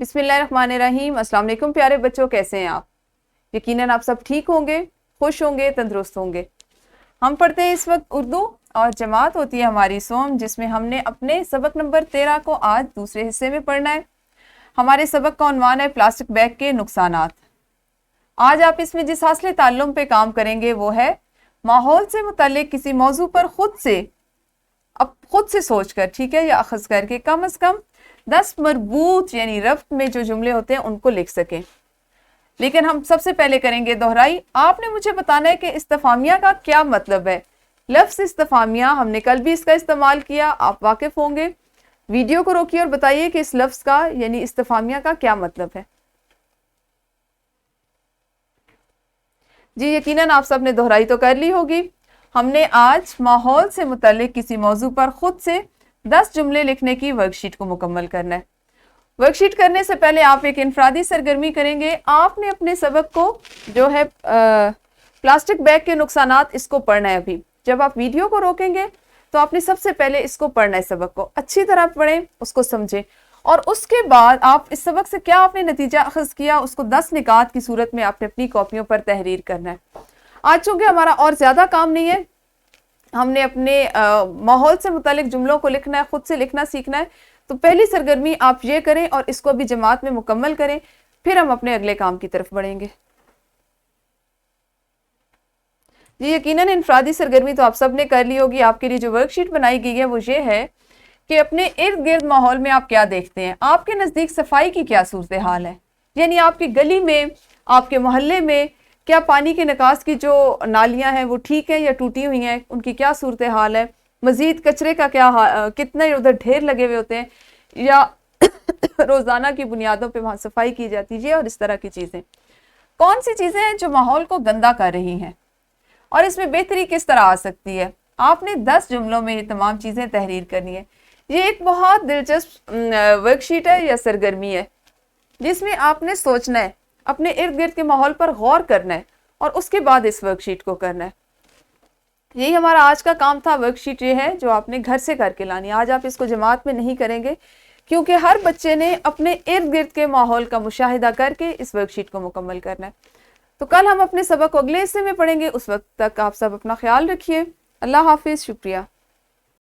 بسم اللہ الرحمن الرحیم۔ السلام علیکم پیارے بچوں، کیسے ہیں آپ؟ یقیناً آپ سب ٹھیک ہوں گے، خوش ہوں گے، تندرست ہوں گے۔ ہم پڑھتے ہیں اس وقت اردو اور جماعت ہوتی ہے ہماری سوم، جس میں ہم نے اپنے سبق نمبر 13 کو آج دوسرے حصے میں پڑھنا ہے۔ ہمارے سبق کا عنوان ہے پلاسٹک بیگ کے نقصانات۔ آج آپ اس میں جس حاصل تعلم پہ کام کریں گے وہ ہے ماحول سے متعلق کسی موضوع پر خود سے سوچ کر، ٹھیک ہے، یا اخذ کر کے کم از کم 10 مربوط یعنی ربط میں جو جملے ہوتے ہیں ان کو لکھ سکیں۔ لیکن ہم سب سے پہلے کریں گے دہرائی۔ آپ نے مجھے بتانا ہے کہ استفہامیہ کا کیا مطلب ہے۔ لفظ استفہامیہ ہم نے کل بھی اس کا استعمال کیا، آپ واقف ہوں گے۔ ویڈیو کو روکیے اور بتائیے کہ اس لفظ کا یعنی استفہامیہ کا کیا مطلب ہے۔ جی یقیناً آپ سب نے دہرائی تو کر لی ہوگی۔ ہم نے آج ماحول سے متعلق کسی موضوع پر خود سے 10 جملے لکھنے کی ورک شیٹ کو مکمل کرنا ہے۔ ورک شیٹ کرنے سے پہلے آپ ایک انفرادی سرگرمی کریں گے۔ آپ نے اپنے سبق کو جو ہے پلاسٹک بیگ کے نقصانات، اس کو پڑھنا ہے۔ ابھی جب آپ ویڈیو کو روکیں گے تو آپ نے سب سے پہلے اس کو پڑھنا ہے، سبق کو اچھی طرح پڑھیں، اس کو سمجھیں، اور اس کے بعد آپ اس سبق سے کیا آپ نے نتیجہ اخذ کیا اس کو 10 نکات کی صورت میں آپ نے اپنی کاپیوں پر تحریر کرنا ہے۔ آج چونکہ ہمارا اور زیادہ کام نہیں ہے، ہم نے اپنے ماحول سے متعلق جملوں کو لکھنا ہے، خود سے لکھنا سیکھنا ہے، تو پہلی سرگرمی آپ یہ کریں اور اس کو بھی جماعت میں مکمل کریں، پھر ہم اپنے اگلے کام کی طرف بڑھیں گے۔ جی یقیناً انفرادی سرگرمی تو آپ سب نے کر لی ہوگی۔ آپ کے لیے جو ورک شیٹ بنائی گئی ہے وہ یہ ہے کہ اپنے ارد گرد ماحول میں آپ کیا دیکھتے ہیں، آپ کے نزدیک صفائی کی کیا صورتحال ہے، یعنی آپ کی گلی میں، آپ کے محلے میں کیا پانی کے نکاس کی جو نالیاں ہیں وہ ٹھیک ہیں یا ٹوٹی ہوئی ہیں، ان کی کیا صورتحال ہے، مزید کچرے کا کیا کتنے ادھر ڈھیر لگے ہوئے ہوتے ہیں، یا روزانہ کی بنیادوں پہ وہاں صفائی کی جاتی ہے، اور اس طرح کی چیزیں کون سی چیزیں ہیں جو ماحول کو گندا کر رہی ہیں، اور اس میں بہتری کس طرح آ سکتی ہے۔ آپ نے 10 جملوں میں یہ تمام چیزیں تحریر کرنی ہے۔ یہ ایک بہت دلچسپ ورک شیٹ ہے یا سرگرمی ہے جس میں آپ نے سوچنا ہے، اپنے ارد گرد کے ماحول پر غور کرنا ہے، اور اس کے بعد اس ورک شیٹ کو کرنا ہے۔ یہی ہمارا آج کا کام تھا۔ ورک شیٹ یہ ہے جو آپ نے گھر سے کر کے لانی ہے۔ آج آپ اس کو جماعت میں نہیں کریں گے کیونکہ ہر بچے نے اپنے ارد گرد کے ماحول کا مشاہدہ کر کے اس ورک شیٹ کو مکمل کرنا ہے۔ تو کل ہم اپنے سبق کو اگلے حصے میں پڑھیں گے۔ اس وقت تک آپ سب اپنا خیال رکھیے۔ اللہ حافظ، شکریہ۔